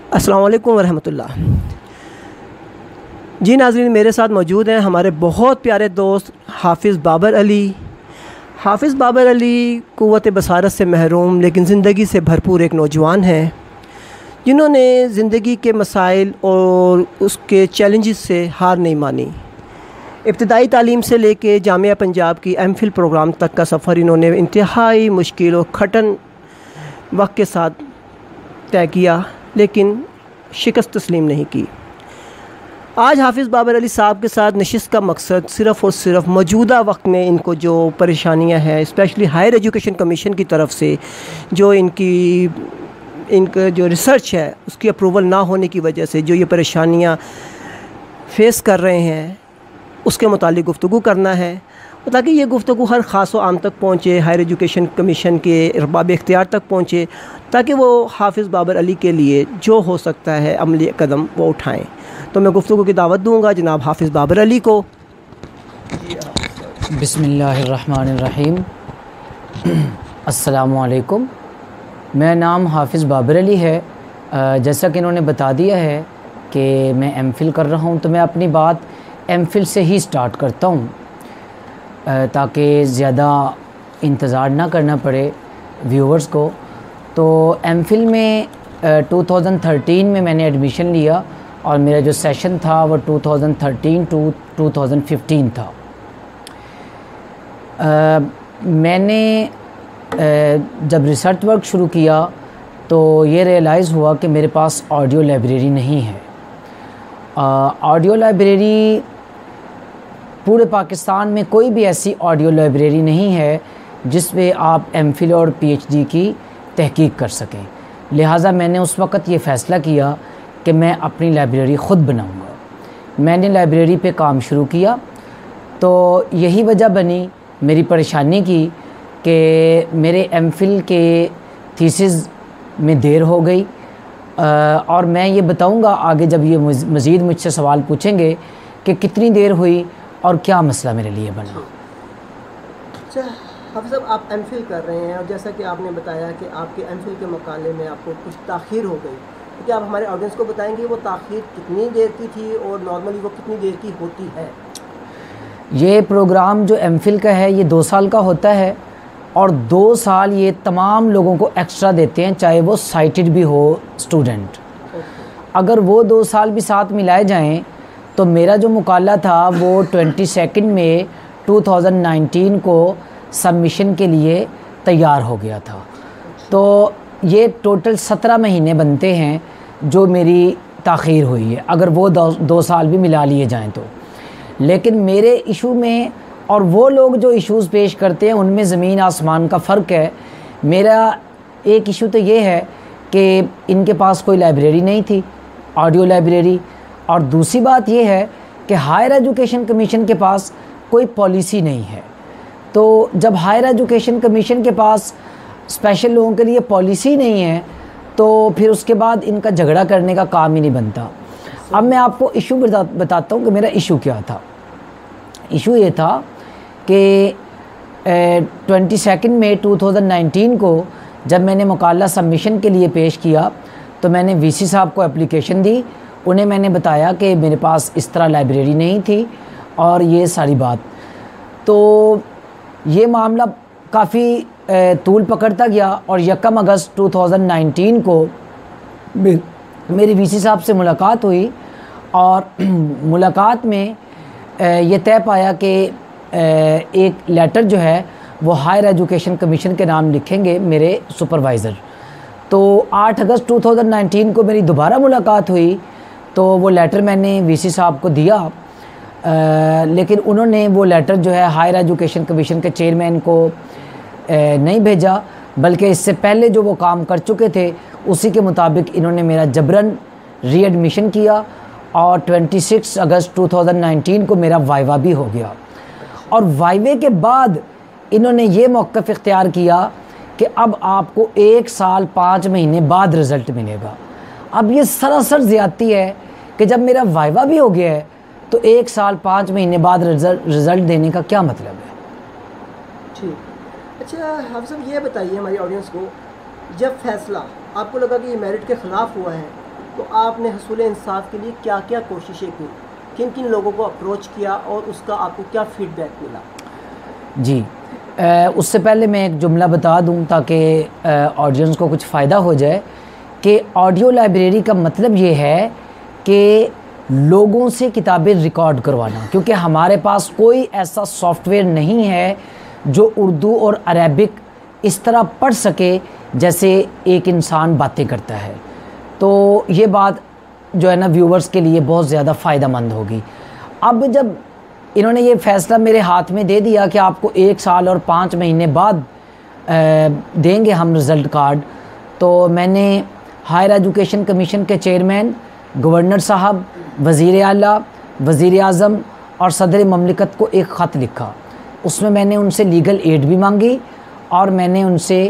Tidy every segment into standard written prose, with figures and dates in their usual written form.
अस्सलाम वालेकुम वरहमतुल्लाह। जी नाज़रीन, मेरे साथ मौजूद हैं हमारे बहुत प्यारे दोस्त हाफिज़ बाबर अली। हाफिज़ बाबर अली क़ुव्वत बसारत से महरूम लेकिन ज़िंदगी से भरपूर एक नौजवान हैं, जिन्होंने ज़िंदगी के मसाइल और उसके चैलेंजेस से हार नहीं मानी। इब्तिदाई तालीम से लेके जामिया पंजाब की एमफिल प्रोग्राम तक का सफ़र इन्होंने इंतहाई मुश्किल और कठिन वक्त के साथ तय किया, लेकिन शिकस्त तस्लीम नहीं की। आज हाफिज़ बाबर अली साहब के साथ नशिस्त का मकसद सिर्फ़ और सिर्फ मौजूदा वक्त में इनको जो परेशानियां हैं, स्पेशली हायर एजुकेशन कमीशन की तरफ से जो इनका जो रिसर्च है उसकी अप्रूवल ना होने की वजह से जो ये परेशानियां फेस कर रहे हैं, उसके मुतालिक गुफ्तगू करना है, ताकि ये गुफ्तगू हर ख़ास व आम तक पहुँचे, हायर एजुकेशन कमीशन के अरबाब इख्तियार तक पहुँचे, ताकि वो हाफिज़ बाबर अली के लिए जो हो सकता है अमली कदम वो उठाएँ। तो मैं गुफ्तगू की दावत दूँगा जनाब हाफिज़ बाबर अली को। बिस्मिल्लाहिर्रहमानिर्रहीम। अस्सलामु अलैकुम। मेरा नाम हाफिज़ बाबर अली है। जैसा कि इन्होंने बता दिया है कि मैं एमफिल कर रहा हूँ, तो मैं अपनी बात एमफिल से ही स्टार्ट करता हूँ, ताकि ज़्यादा इंतज़ार ना करना पड़े व्यूवर्स को। तो एमफिल में 2013 में मैंने एडमिशन लिया और मेरा जो सेशन था वो 2013 टू 2015 था। मैंने जब रिसर्च वर्क शुरू किया तो ये रियलाइज़ हुआ कि मेरे पास ऑडियो लाइब्रेरी नहीं है। ऑडियो लाइब्रेरी पूरे पाकिस्तान में कोई भी ऐसी ऑडियो लाइब्रेरी नहीं है जिसमें आप एमफिल और पीएचडी की तहकीक कर सकें। लिहाजा मैंने उस वक़्त ये फ़ैसला किया कि मैं अपनी लाइब्रेरी ख़ुद बनाऊंगा। मैंने लाइब्रेरी पे काम शुरू किया, तो यही वजह बनी मेरी परेशानी की कि मेरे एमफिल के थीसिस में देर हो गई। और मैं ये बताऊंगा आगे जब ये मज़ीद मुझसे सवाल पूछेंगे कि कितनी देर हुई और क्या मसला मेरे लिए बना। अच्छा हाफिज़ साहब, आप एमफिल कर रहे हैं और जैसा कि आपने बताया कि आपके एमफिल के मुकाबले में आपको कुछ ताख़ीर हो गई, तो क्या आप हमारे ऑडियंस को बताएंगे वो ताख़ीर कितनी देर की थी और नॉर्मली वो कितनी देर की होती है? ये प्रोग्राम जो एमफिल का है ये 2 साल का होता है और 2 साल ये तमाम लोगों को एक्स्ट्रा देते हैं, चाहे वो साइटेड भी हो स्टूडेंट। अगर वो 2 साल भी साथ मिलाए जाएं तो मेरा जो मुकाला था वो 22 मई 2019 को सबमिशन के लिए तैयार हो गया था। तो ये टोटल 17 महीने बनते हैं जो मेरी ताख़ीर हुई है, अगर वो 2 साल भी मिला लिए जाएं तो। लेकिन मेरे इशू में और वो लोग जो इश्यूज़ पेश करते हैं उनमें ज़मीन आसमान का फ़र्क है। मेरा एक इशू तो ये है कि इनके पास कोई लाइब्रेरी नहीं थी, ऑडियो लाइब्रेरी, और दूसरी बात ये है कि हायर एजुकेशन कमीशन के पास कोई पॉलिसी नहीं है। तो जब हायर एजुकेशन कमीशन के पास स्पेशल लोगों के लिए पॉलिसी नहीं है तो फिर उसके बाद इनका झगड़ा करने का काम ही नहीं बनता। अब मैं आपको इशू बताता हूँ कि मेरा इशू क्या था। इशू ये था कि 22 मई 2019 को जब मैंने मुकाला सबमिशन के लिए पेश किया तो मैंने वीसी साहब को एप्लीकेशन दी। उन्हें मैंने बताया कि मेरे पास इस तरह लाइब्रेरी नहीं थी और ये सारी बात। तो ये मामला काफ़ी तूल पकड़ता गया और 1 अगस्त 2019 को मेरी वीसी साहब से मुलाकात हुई और मुलाकात में ये तय पाया कि एक लेटर जो है वो हायर एजुकेशन कमीशन के नाम लिखेंगे मेरे सुपरवाइज़र। तो 8 अगस्त 2019 को मेरी दोबारा मुलाकात हुई, तो वो लेटर मैंने वीसी साहब को दिया। लेकिन उन्होंने वो लेटर जो है हायर एजुकेशन कमीशन के चेयरमैन को नहीं भेजा, बल्कि इससे पहले जो वो काम कर चुके थे उसी के मुताबिक इन्होंने मेरा जबरन रीएडमिशन किया और 26 अगस्त 2019 को मेरा वाइवा भी हो गया। और वाइवे के बाद इन्होंने ये मौक़िफ़ इख्तियार किया कि अब आपको 1 साल 5 महीने बाद रिज़ल्ट मिलेगा। अब ये सरासर ज़्यादती है कि जब मेरा वाइवा भी हो गया है तो 1 साल 5 महीने बाद रिज़ल्ट देने का क्या मतलब है? ठीक। अच्छा हाफिज़ साहब, ये बताइए हमारी ऑडियंस को, जब फ़ैसला आपको लगा कि ये मेरिट के ख़िलाफ़ हुआ है तो आपने हसूल इंसाफ के लिए क्या क्या कोशिशें की, किन किन लोगों को अप्रोच किया और उसका आपको क्या फीडबैक मिला? जी, उससे पहले मैं एक जुमला बता दूं ताकि ऑडियंस को कुछ फ़ायदा हो जाए कि ऑडियो लाइब्रेरी का मतलब ये है कि लोगों से किताबें रिकॉर्ड करवाना, क्योंकि हमारे पास कोई ऐसा सॉफ्टवेयर नहीं है जो उर्दू और अरबिक इस तरह पढ़ सके जैसे एक इंसान बातें करता है। तो ये बात जो है ना व्यूवर्स के लिए बहुत ज़्यादा फ़ायदेमंद होगी। अब जब इन्होंने ये फ़ैसला मेरे हाथ में दे दिया कि आपको 1 साल और 5 महीने बाद देंगे हम रिज़ल्ट कार्ड, तो मैंने हायर एजुकेशन कमीशन के चेयरमैन, गवर्नर साहब, वज़ीर आला, वज़ीर आज़म और सदर ममलिकत को एक ख़त लिखा। उसमें मैंने उनसे लीगल एड भी मांगी और मैंने उनसे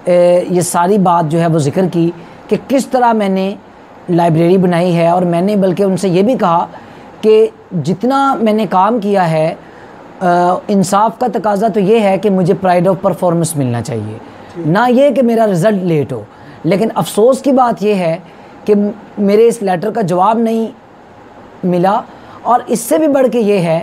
ये सारी बात जो है वो ज़िक्र की कि किस तरह मैंने लाइब्रेरी बनाई है। और मैंने बल्कि उनसे ये भी कहा कि जितना मैंने काम किया है, इंसाफ का तकाज़ा तो ये है कि मुझे प्राइड ऑफ परफॉर्मेंस मिलना चाहिए, ना ये कि मेरा रिज़ल्ट लेट हो। लेकिन अफसोस की बात यह है कि मेरे इस लेटर का जवाब नहीं मिला, और इससे भी बढ़ के ये है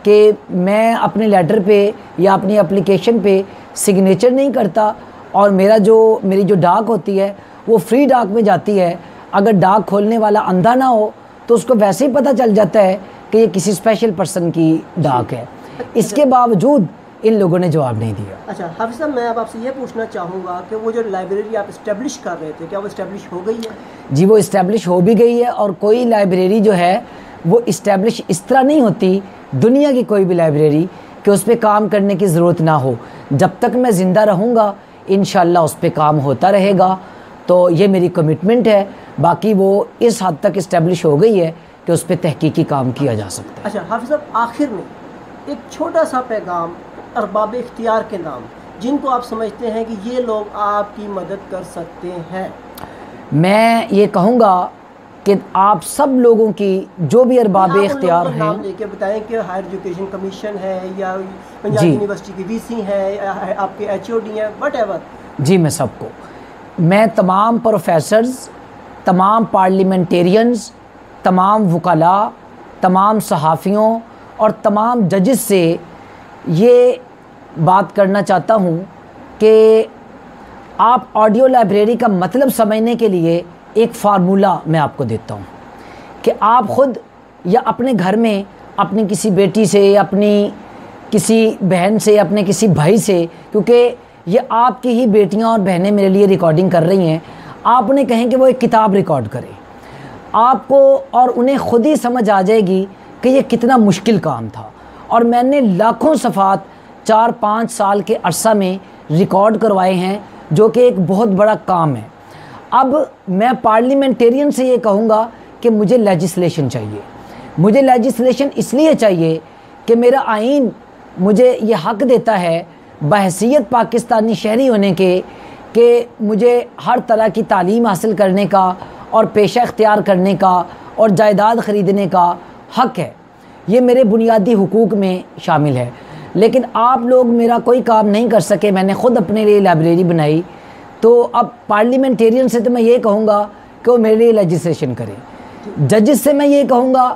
कि मैं अपने लेटर पे या अपनी एप्लीकेशन पे सिग्नेचर नहीं करता, और मेरी जो डाक होती है वो फ्री डाक में जाती है। अगर डाक खोलने वाला अंधा ना हो तो उसको वैसे ही पता चल जाता है कि ये किसी स्पेशल पर्सन की डाक है। इसके बावजूद इन लोगों ने जवाब नहीं दिया। अच्छा हाफिज़ साहब, मैं अब आपसे ये पूछना चाहूँगा कि वो जो लाइब्रेरी आप इस्टेब्लिश कर रहे थे, क्या वो इस्टेब्लिश हो गई है? जी, वो इस्टेब्लिश हो भी गई है। और कोई लाइब्रेरी जो है वो इस्टेब्लिश इस तरह नहीं होती, दुनिया की कोई भी लाइब्रेरी, कि उस पर काम करने की ज़रूरत ना हो। जब तक मैं ज़िंदा रहूँगा इंशाअल्लाह उस पर काम होता रहेगा। तो ये मेरी कमिटमेंट है। बाकी वो इस हद तक इस्टेब्लिश हो गई है कि उस पर तहकीकी काम किया जा सकता है। अच्छा हाफिज़ साहब, आखिर में एक छोटा सा पैगाम अरबाब इख्तियार के नाम, जिनको आप समझते हैं कि ये लोग आपकी मदद कर सकते हैं। मैं ये कहूँगा कि आप सब लोगों की, जो भी अरबाब इख्तियार हैं, नाम लेके बताएं कि हायर एजुकेशन कमीशन है या पंजाब यूनिवर्सिटी की वीसी है, आपके HOD हैं, व्हाटएवर। जी, मैं सबको, मैं तमाम प्रोफेसर्स, तमाम पार्लियामेंटेरियंस, तमाम वकला, तमाम सहाफ़ियों और तमाम जजेस से ये बात करना चाहता हूँ कि आप ऑडियो लाइब्रेरी का मतलब समझने के लिए एक फार्मूला मैं आपको देता हूँ कि आप ख़ुद या अपने घर में अपनी किसी बेटी से, अपनी किसी बहन से, अपने किसी भाई से, क्योंकि ये आपकी ही बेटियाँ और बहनें मेरे लिए रिकॉर्डिंग कर रही हैं, आप उन्हें कहें कि वो एक किताब रिकॉर्ड करें, आपको और उन्हें ख़ुद ही समझ आ जाएगी कि ये कितना मुश्किल काम था। और मैंने लाखों सफ़ात 4-5 साल के अरसा में रिकॉर्ड करवाए हैं, जो कि एक बहुत बड़ा काम है। अब मैं पार्लियामेंटेरियन से ये कहूँगा कि मुझे लेजिस्लेशन चाहिए। मुझे लेजिस्लेशन इसलिए चाहिए कि मेरा आइन मुझे ये हक़ देता है बहैसियत पाकिस्तानी शहरी होने के, कि मुझे हर तरह की तालीम हासिल करने का और पेशा इख्तियार करने का और जायदाद ख़रीदने का हक़ है। ये मेरे बुनियादी हुकूक में शामिल है। लेकिन आप लोग मेरा कोई काम नहीं कर सके, मैंने ख़ुद अपने लिए लाइब्रेरी बनाई। तो अब पार्लियामेंटेरियन से तो मैं ये कहूँगा कि वो मेरे लिए लेजिस्लेशन करें। जजेस से मैं ये कहूँगा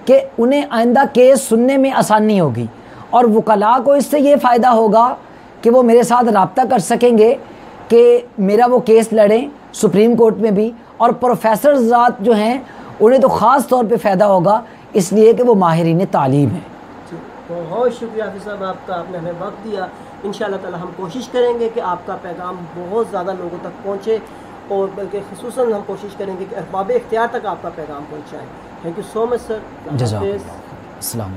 कि उन्हें आइंदा केस सुनने में आसानी होगी, और वकला को इससे ये फ़ायदा होगा कि वो मेरे साथ रब्ता कर सकेंगे कि मेरा वो केस लड़ें सुप्रीम कोर्ट में भी। और प्रोफेसर ज़ात जो हैं उन्हें तो ख़ास तौर पे फ़ायदा होगा, इसलिए कि वो माहिरीन तालीम है। बहुत शुक्रिया हाफिज़ साहब आपका, आपने हमें वक्त दिया। इंशाअल्लाह ताला हम कोशिश करेंगे कि आपका पैगाम बहुत ज़्यादा लोगों तक पहुँचे, और बल्कि ख़ुसूसन हम कोशिश करेंगे कि अरबाब इख्तियार तक आपका पैगाम पहुँचाएँ। Thank you so much sir. जज़ाकल्लाह।